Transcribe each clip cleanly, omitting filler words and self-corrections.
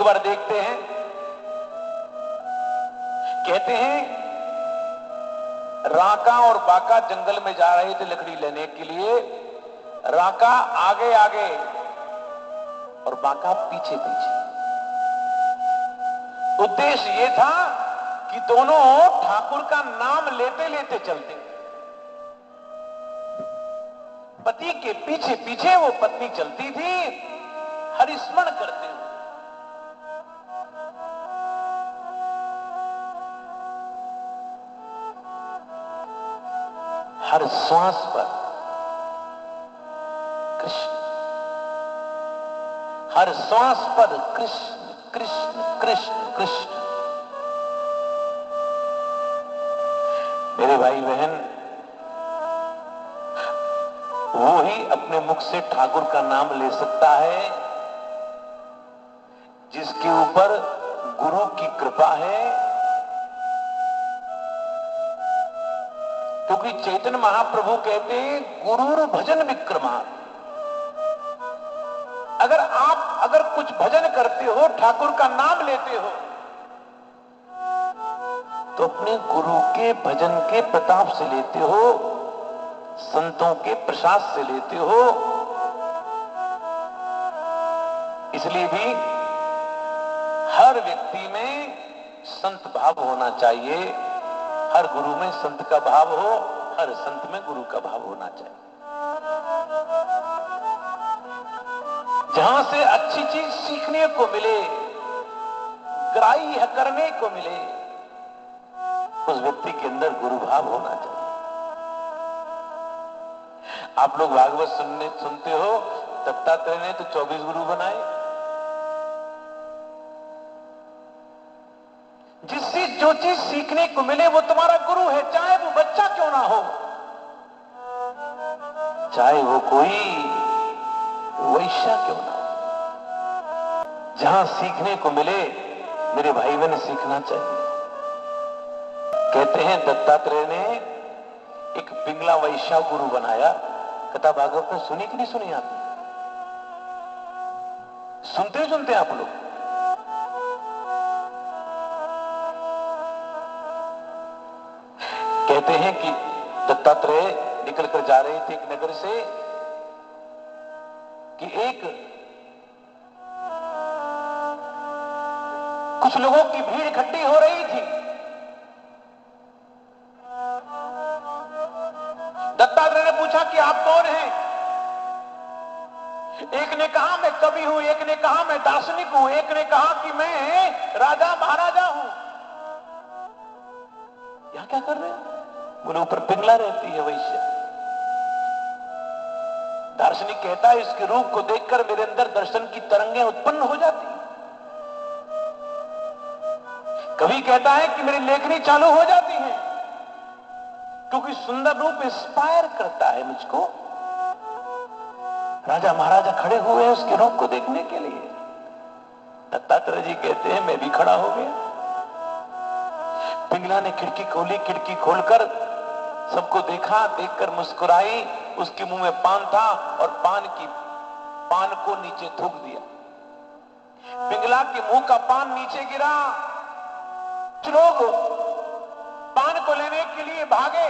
बार देखते हैं, कहते हैं राका और बाका जंगल में जा रहे थे लकड़ी लेने के लिए। राका आगे आगे और बाका पीछे पीछे। उद्देश्य यह था कि दोनों ठाकुर का नाम लेते लेते चलते। पति के पीछे पीछे वो पत्नी चलती थी, हरिस्मरण करते हुए। हर श्वास पर कृष्ण, हर श्वास पर कृष्ण कृष्ण कृष्ण कृष्ण। मेरे भाई बहन, वो ही अपने मुख से ठाकुर का नाम ले सकता है जिसके ऊपर गुरु की कृपा है। क्योंकि चैतन्य महाप्रभु कहते हैं गुरुर भजन विक्रमा। अगर कुछ भजन करते हो, ठाकुर का नाम लेते हो, तो अपने गुरु के भजन के प्रताप से लेते हो, संतों के प्रसाद से लेते हो। इसलिए भी हर व्यक्ति में संत भाव होना चाहिए। हर गुरु में संत का भाव हो, हर संत में गुरु का भाव होना चाहिए। जहां से अच्छी चीज सीखने को मिले, ग्राह्य करने को मिले, उस व्यक्ति के अंदर गुरु भाव होना चाहिए। आप लोग भागवत सुनते हो, दत्तात्रेय ने तो 24 गुरु बनाए। जिससे जो चीज सीखने को मिले वो तुम्हारा गुरु है, चाहे वो बच्चा क्यों ना हो, चाहे वो कोई वैश्या क्यों ना हो। जहां सीखने को मिले मेरे भाई बहन सीखना चाहिए। कहते हैं दत्तात्रेय ने एक पिंगला वैश्या गुरु बनाया। कथा भागवत में सुनी कि नहीं सुनी? आप सुनते आप लोग? कहते हैं कि दत्तात्रेय निकल कर जा रहे थे एक नगर से कि कुछ लोगों की भीड़ इकट्ठी हो रही थी। दत्तात्रेय ने पूछा कि आप कौन हैं? एक ने कहा मैं कवि हूं, एक ने कहा मैं दार्शनिक हूं, एक ने कहा कि मैं राजा महाराजा हूं। यहां क्या कर रहे हैं? बोले ऊपर पिंगला रहती है वैश्य। दार्शनिक कहता है इसके रूप को देखकर मेरे अंदर दर्शन की तरंगें उत्पन्न हो जाती। कवि कहता है कि मेरी लेखनी चालू हो जाती है, क्योंकि सुंदर रूप इंस्पायर करता है मुझको। राजा महाराजा खड़े हुए हैं उसके रूप को देखने के लिए। दत्तात्रेय जी कहते हैं मैं भी खड़ा हो गया। पिंगला ने खिड़की खोली, खिड़की खोलकर सबको देखा, देखकर मुस्कुराई। उसके मुंह में पान था और पान को नीचे थूक दिया। पिंगला के मुंह का पान नीचे गिरा। लोग पान को लेने के लिए भागे,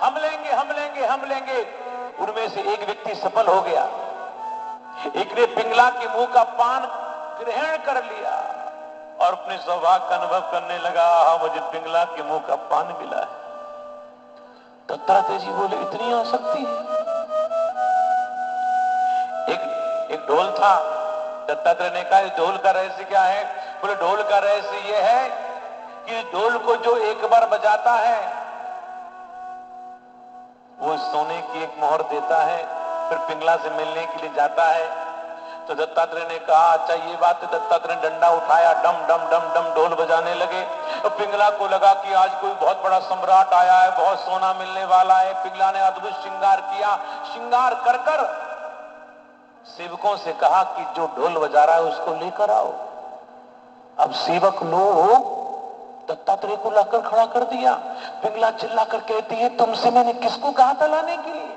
हम लेंगे हम लेंगे हम लेंगे। उनमें से एक व्यक्ति सफल हो गया। एक ने पिंगला के मुंह का पान ग्रहण कर लिया और अपने सौभाग्य का अनुभव करने लगा, मुझे पिंगला के मुंह का पान मिला है। दत्तात्रेय जी बोले इतनी आसक्ति है? एक ढोल था। दत्तात्रेय ने कहा ढोल का रहस्य क्या है? बोले ढोल का रहस्य यह है कि ढोल को जो एक बार बजाता है वो सोने की एक मोहर देता है, फिर पिंगला से मिलने के लिए जाता है। तो दत्तात्रेय ने कहा अच्छा ये बात है। दत्तात्रेय ने डंडा उठाया, डम डम डम डम ढोल बजाने लगे। तो पिंगला को लगा कि आज कोई बहुत बड़ा सम्राट आया है, बहुत सोना मिलने वाला है। पिंगला ने अद्भुत श्रृंगार किया। श्रृंगार कर कर सेवकों से कहा कि जो ढोल बजा रहा है उसको लेकर आओ। अब सेवक लोग दत्तात्रेय को लाकर खड़ा कर दिया। पिंगला चिल्लाकर कहती है तुमसे मैंने किसको कहा था लाने के लिए?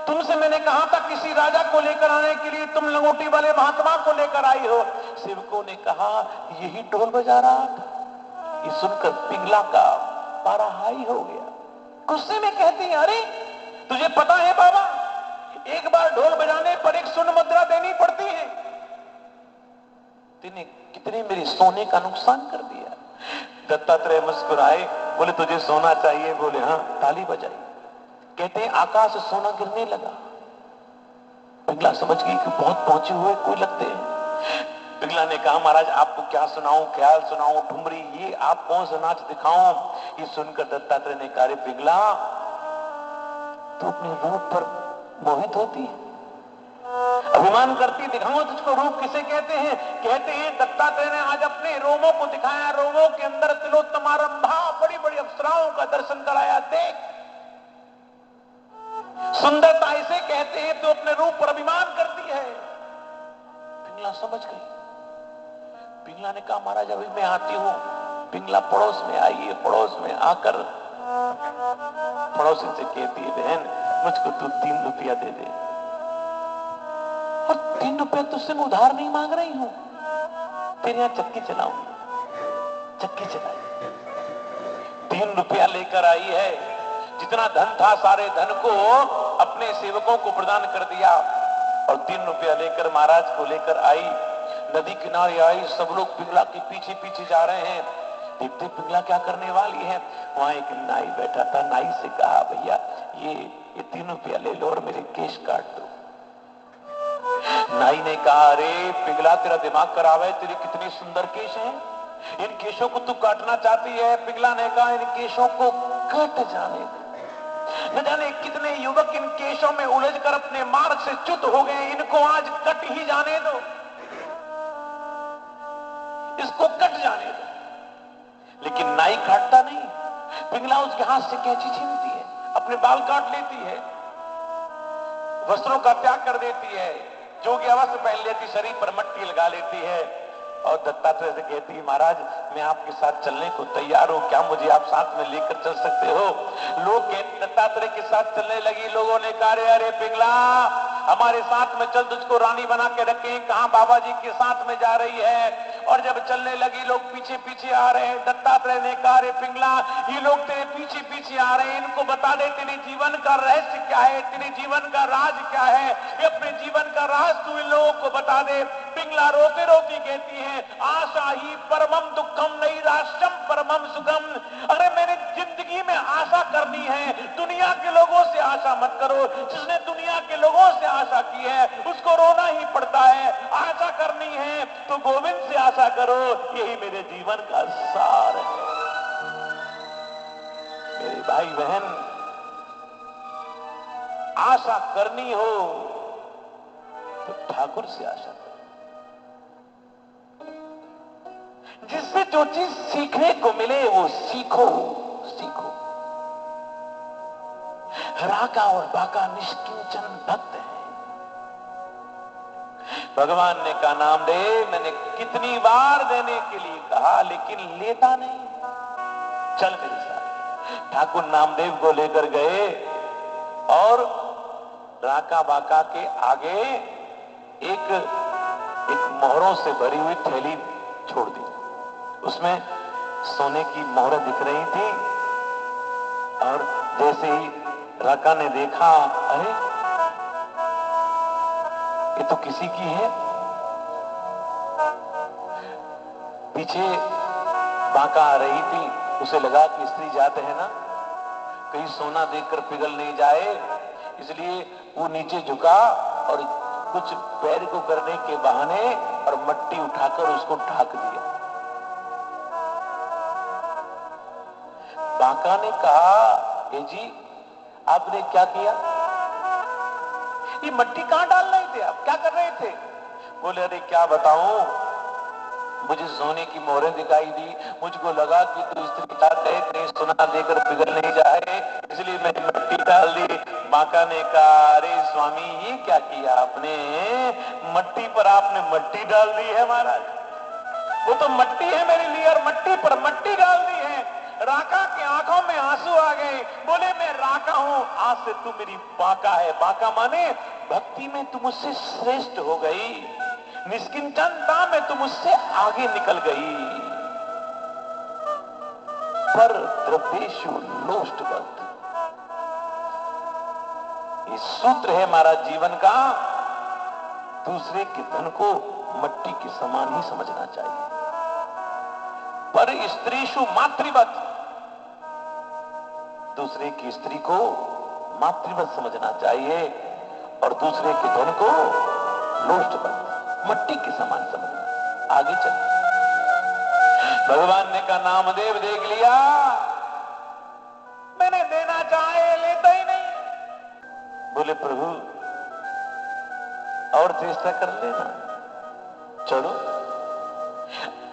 तुमसे मैंने कहा था किसी राजा को लेकर आने के लिए, तुम लंगोटी वाले महात्मा को लेकर आई हो। सेवकों ने कहा यही ढोल बजा रहा था। ये सुनकर पिंगला का पारा हाई हो गया। गुस्से में कहती है, अरे तुझे पता है बाबा, एक बार ढोल बजाने पर एक स्वर्ण मुद्रा देनी पड़ती है। तूने कितने मेरे सोने का नुकसान कर दिया। दत्तात्रेय मुस्कुराए, बोले तुझे सोना चाहिए? बोले हाँ। ताली बजाई। कहते हैं आकाश से सोना गिरने लगा। पिंगला समझ गई कि बहुत पहुंचे हुए कोई लगते हैं। पिंगला ने कहा महाराज आपको क्या सुनाऊं, ख्याल सुनाऊं, ठुमरी, ये आप कौन सा नाच दिखाऊं? ये सुनकर दत्तात्रेय ने कहा पिंगला तू अपने रूप पर मोहित होती है, अभिमान करती, दिखाऊं तुझको रूप किसे कहते हैं? कहते हैं दत्तात्रेय ने आज अपने रोमों को दिखाया, रोमों के अंदर तिलोत्तमारंभा, बड़ी बड़ी अप्सराओं का दर्शन कराया। देख सुंदरता इसे कहते हैं, तो अपने रूप पर अभिमान करती है। पिंगला समझ गई। पिंगला ने कहा महाराज अभी मैं आती हूं। पिंगला पड़ोस में आई है। पड़ोस में आकर पड़ोसी से कहती है बहन मुझको तू 3 रुपया दे दे। और 3 रुपया तुझसे मैं उधार नहीं मांग रही हूं, तेरे यहां चक्की चलाऊंगी। चक्की चलाई, 3 रुपया लेकर आई है। जितना धन था सारे धन को अपने सेवकों को प्रदान कर दिया और 3 रुपया लेकर महाराज को लेकर आई। नदी किनारे आई, सब लोग पिंगला के पीछे पीछे जा रहे हैं। देखते पिंगला क्या करने वाली है। वहां एक नाई बैठा था। नाई से कहा भैया ये 3 रुपया ले लो और मेरे केश काट दो। नाई ने कहा अरे पिंगला तेरा दिमाग खराब है, तेरे कितने सुंदर केश हैं, इन केशों को तू काटना चाहती है? पिंगला ने कहा इन केशों को कट जाने दे। न जाने कितने युवक इन केशों में उलझकर अपने मार्ग से च्युत हो गए, इनको आज कट ही जाने दो, इसको कट जाने दो। लेकिन नाई काटता नहीं। पिंगला उसके हाथ से कैंची छीनती है, अपने बाल काट लेती है, वस्त्रों का त्याग कर देती है, जोगी अवश्य पहन लेती, शरीर पर मट्टी लगा लेती है और दत्तात्रेय से कहती है महाराज मैं आपके साथ चलने को तैयार हूं, क्या मुझे आप साथ में लेकर चल सकते हो? लोग दत्तात्रेय के साथ चलने लगी। लोगों ने कहा अरे पिंगला हमारे साथ में चल, तुझको रानी बना के रखे। कहां बाबा जी के साथ में जा रही है? और जब चलने लगी लोग पीछे पीछे आ रहे हैं। दत्तात्रेय ने कहा अरे पिंगला ये लोग तेरे पीछे पीछे आ रहे हैं, इनको बता दे तेरे जीवन का रहस्य क्या है, तेरे जीवन का राज क्या है, ये अपने जीवन का राज तू इन लोगों को बता दे। पिंगला रोती रोती कहती है आशा ही परमम दुखम नहीं राष्ट्रम परमम सुखम। अरे मैंने जिंदगी में आशा करनी है, दुनिया के लोगों से आशा मत करो। जिसने दुनिया के लोगों से आशा की है उसको रोना ही पड़ता है। आशा करनी है तो गोविंद से आशा करो, यही मेरे जीवन का सार है। मेरे भाई बहन आशा करनी हो तो ठाकुर से आशा करो। जिससे जो चीज सीखने को मिले वो सीखो सीखो। राका और बाका निष्किंचन भक्त है। भगवान ने कहा नाम दे। मैंने कितनी बार देने के लिए कहा लेकिन लेता नहीं। चल मेरे साथ। ठाकुर नामदेव को लेकर गए और राका बाका के आगे एक मोहरों से भरी हुई थैली छोड़ दी। उसमें सोने की मोहरें दिख रही थी और जैसे ही राका ने देखा अरे ये तो किसी की है। पीछे बाका आ रही थी, उसे लगा कि स्त्री जाते हैं ना, कहीं सोना देखकर पिघल नहीं जाए, इसलिए वो नीचे झुका और कुछ पैर को करने के बहाने और मट्टी उठाकर उसको ढक दिया। बाका ने कहा ए जी आपने क्या किया? ये मट्टी कहां डाल रहे थे आप, क्या कर रहे थे? बोले अरे क्या बताऊं, मुझे सोने की मोहरें दिखाई दी, मुझको लगा कि तू स्त्री जाते है कहीं सोना देकर पिघल नहीं जाए, इसलिए मैंने मट्टी डाल दी। बाका ने कहा अरे स्वामी ये क्या किया आपने? मट्टी पर आपने मट्टी डाल दी है महाराज। वो तो मट्टी है मेरे लिए और मट्टी पर मट्टी डाल दी है। राका की आंखों में आंसू आ गए, बोले मैं राका हूं, आज से तू मेरी बाका है। बाका माने भक्ति में तू मुझसे श्रेष्ठ हो गई, निष्किंचनता में तू मुझसे आगे निकल गई। पर द्रव्येषु लोष्टवत्, ये सूत्र है हमारा जीवन का। दूसरे के धन को मट्टी के समान ही समझना चाहिए। पर स्त्रीषु मातृवत, दूसरे की स्त्री को मातृवत समझना चाहिए और दूसरे के धन को लोष्टवत, मट्टी के समान समझना। आगे चलिए। भगवान ने कहा नामदेव देख लिया, मैंने देना चाहे लेता ही नहीं। बोले प्रभु और चेष्टा कर लेना। चलो।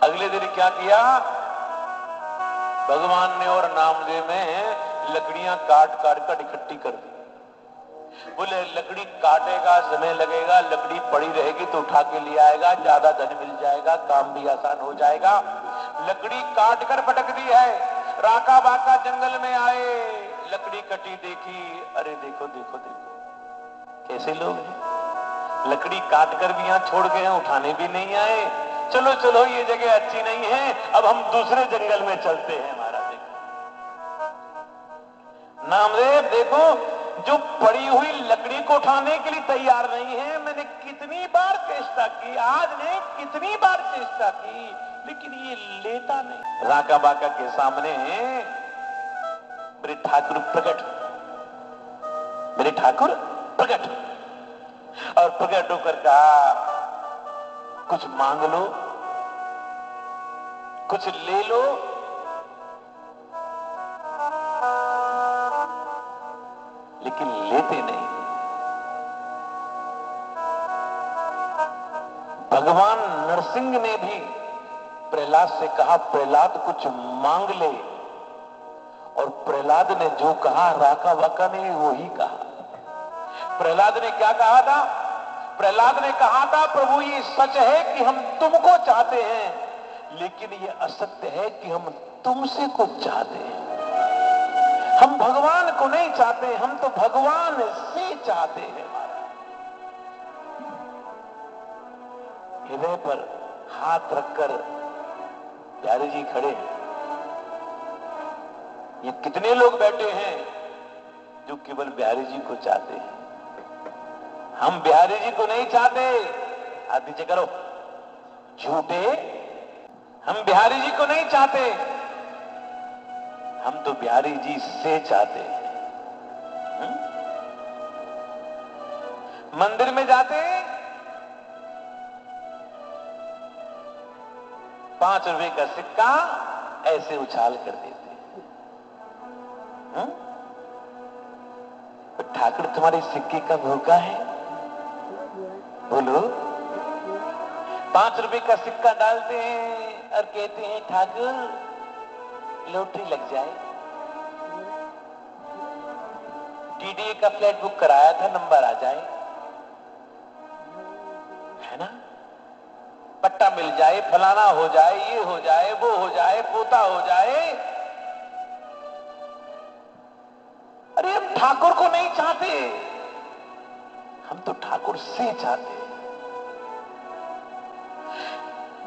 अगले दिन क्या किया, भगवान ने और नामदेव में लकड़ियां काट काट कर इकट्ठी कर दी। बोले लकड़ी काटेगा, समय लगेगा, लकड़ी पड़ी रहेगी तो उठा के ले आएगा, ज्यादा धन मिल जाएगा, काम भी आसान हो जाएगा। लकड़ी काट कर पटक दी है। राका बाका जंगल में आए, लकड़ी कटी देखी, अरे देखो देखो देखो कैसे लोग हैं, लकड़ी काट कर भी यहां छोड़ गए हैं, उठाने भी नहीं आए। चलो चलो ये जगह अच्छी नहीं है, अब हम दूसरे जंगल में चलते हैं। महाराज नामदेव देखो, जो पड़ी हुई लकड़ी को उठाने के लिए तैयार नहीं है। मैंने कितनी बार चेष्टा की, आज ने कितनी बार चेष्टा की, लेकिन ये लेता नहीं। राका बाका के सामने मेरे ठाकुर प्रकट, मेरे ठाकुर प्रकट, और प्रकट होकर कहा कुछ मांग लो, कुछ ले लो। लेकिन लेते नहीं। भगवान नरसिंह ने भी प्रहलाद से कहा प्रहलाद कुछ मांग ले, और प्रहलाद ने जो कहा राका बाका ने वही कहा। प्रहलाद ने क्या कहा था, प्रहलाद ने कहा था प्रभु ये सच है कि हम तुमको चाहते हैं, लेकिन ये असत्य है कि हम तुमसे कुछ चाहते हैं। हम भगवान को नहीं चाहते, हम तो भगवान से चाहते हैं। हृदय पर हाथ रखकर प्यारे जी खड़े हैं। ये कितने लोग बैठे हैं जो केवल बिहारी जी को चाहते हैं। हम बिहारी जी को नहीं चाहते। हाथ नीचे करो, झूठे। हम बिहारी जी को नहीं चाहते, हम तो बिहारी जी से चाहते हैं। मंदिर में जाते हैं, 5 रुपए का सिक्का ऐसे उछाल कर देते हैं। तो ठाकुर तुम्हारे सिक्के का भूखा है, बोलो। 5 रुपए का सिक्का डालते हैं और कहते हैं ठाकुर लॉटरी लग जाए। डीडीए का फ्लैट बुक कराया था, नंबर आ जाए, है ना, पट्टा मिल जाए, फलाना हो जाए, ये हो जाए, वो हो जाए, पोता हो जाए। अरे हम ठाकुर को नहीं चाहते, हम तो ठाकुर से चाहते।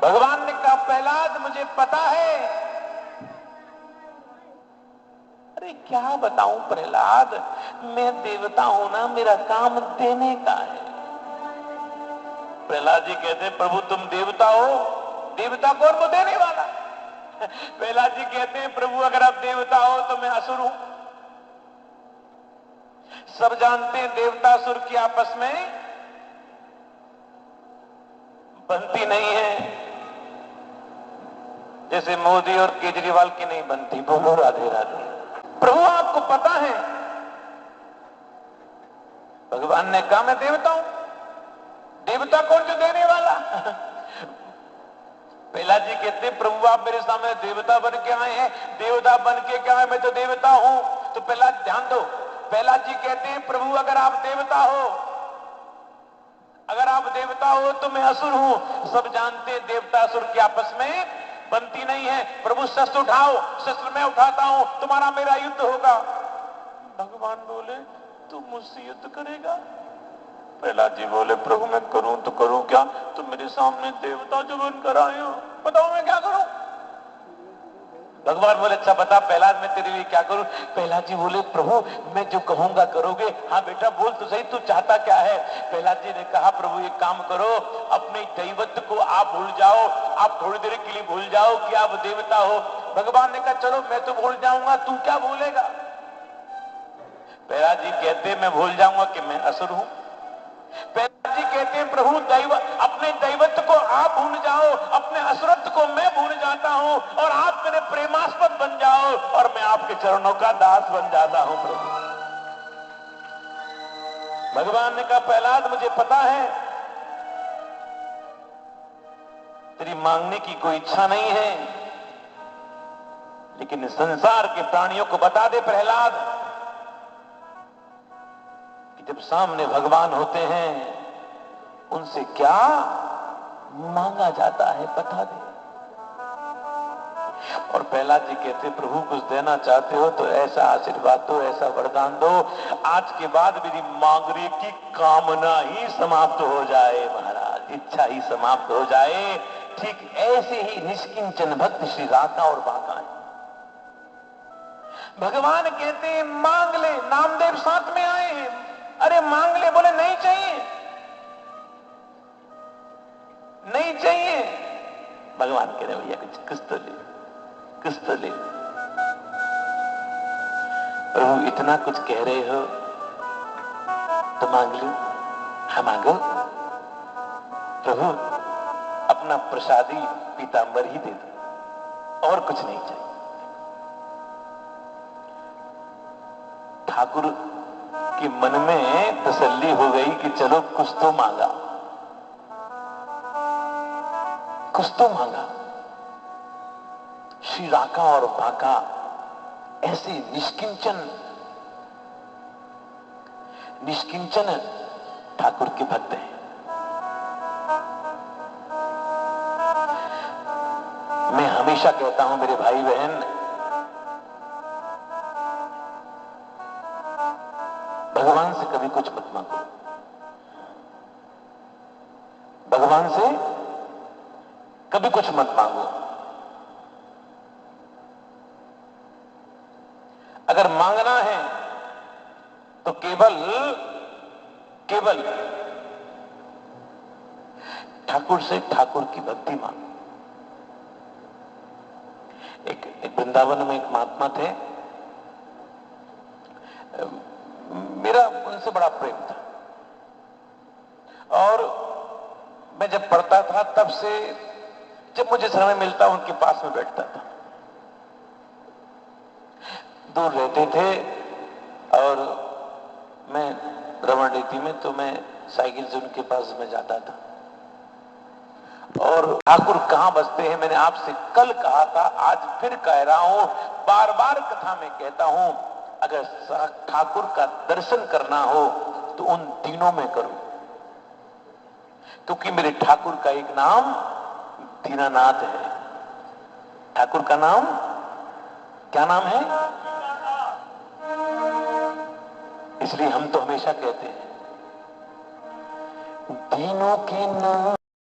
भगवान ने कहा प्रहलाद मुझे पता है। अरे क्या बताऊं प्रहलाद, मैं देवता हूं ना, मेरा काम देने का है। प्रहलाद जी कहते प्रभु तुम देवता हो, देवता कौन, वो देने वाला। प्रहलाद जी कहते हैं प्रभु अगर आप देवता हो तो मैं असुर हूं। सब जानते हैं देवता असुर की आपस में बनती नहीं है, जैसे मोदी और केजरीवाल की नहीं बनती। बोलो राधे राधे। प्रभु आपको पता है। भगवान ने कहा मैं देवता हूं। देवता कौन, जो देने वाला। प्रहलाद जी कहते प्रभु आप मेरे सामने देवता बन के आए हैं। देवता बन के क्या है, मैं तो देवता हूं। तो प्रहलाद ध्यान दो, प्रहलाद जी कहते हैं प्रभु अगर आप देवता हो, अगर आप देवता हो तो मैं असुर हूं। सब जानते हैं देवता असुर के आपस में बनती नहीं है। प्रभु शस्त्र उठाओ, शस्त्र मैं उठाता हूं, तुम्हारा मेरा युद्ध होगा। भगवान बोले तू मुझसे युद्ध करेगा? प्रहलाद जी बोले प्रभु मैं करूं तो करूं क्या? तुम मेरे सामने देवता जो बनकर आए हो, बताओ मैं क्या करूं? भगवान बोले अच्छा बता प्रहलाद मैं तेरे लिए क्या करूं? प्रहलाद जी बोले प्रभु मैं जो कहूंगा करोगे? हाँ बेटा बोल तो सही, तू चाहता क्या है? प्रहलाद जी ने कहा प्रभु एक काम करो, अपने दैवत्व को आप भूल जाओ, आप थोड़ी देर के लिए भूल जाओ कि आप देवता हो। भगवान ने कहा चलो मैं तो भूल जाऊंगा, तू क्या भूलेगा? प्रहलाद जी कहते मैं भूल जाऊंगा कि मैं असुर हूं। प्रहलाद जी कहते हैं प्रभु दैव अपने दैवत्व को आप भूल जाओ, अपने असुरत्व को मैं भूल जाता हूं और आप मेरे प्रेमास्पद बन जाओ और मैं आपके चरणों का दास बन जाता हूं। प्रभु भगवान ने कहा प्रहलाद मुझे पता है तेरी मांगने की कोई इच्छा नहीं है, लेकिन संसार के प्राणियों को बता दे प्रहलाद कि जब सामने भगवान होते हैं उनसे क्या मांगा जाता है, बता दे। और प्रहलाद जी कहते प्रभु कुछ देना चाहते हो तो ऐसा आशीर्वाद दो, ऐसा वरदान दो, आज के बाद मेरी मांगने की कामना ही समाप्त हो जाए महाराज, इच्छा ही समाप्त हो जाए। ठीक ऐसे ही निष्किंचन भक्त श्री राका और बांका है। भगवान कहते हैं मांग ले, नामदेव साथ में आए हैं, अरे मांग ले, बोले नहीं चाहिए नहीं चाहिए। भगवान कह रहे भैया कुछ तो ले, कुछ तो ले। प्रभु इतना कुछ कह रहे हो तो मांग लो। हाँ मांगो। प्रभु अपना प्रसादी पीतांबर ही दे दो, और कुछ नहीं चाहिए। ठाकुर के मन में तसल्ली हो गई कि चलो कुछ तो मांगा, कुछ तो मांगा। श्री राका और बांका ऐसे निष्किंचन ठाकुर के भक्त हैं। मैं हमेशा कहता हूं मेरे भाई बहन, भगवान से कभी कुछ मत मांगो, भगवान से कभी कुछ मत मांगो। अगर मांगना है तो केवल ठाकुर से ठाकुर की भक्ति मांगो। एक वृंदावन में एक महात्मा थे, मेरा उनसे बड़ा प्रेम था और मैं जब पढ़ता था तब से जब मुझे समय मिलता उनके पास में बैठता था। दूर रहते थे और मैं रमण रीति में, तो मैं साइकिल से उनके पास में जाता था। और ठाकुर कहां बसते हैं मैंने आपसे कल कहा था, आज फिर कह रहा हूं, बार बार कथा में कहता हूं, अगर ठाकुर का दर्शन करना हो तो उन दिनों में करो, क्योंकि मेरे ठाकुर का एक नाम दीनानाथ है। ठाकुर का नाम क्या नाम है? इसलिए हम तो हमेशा कहते हैं दीनों के नाम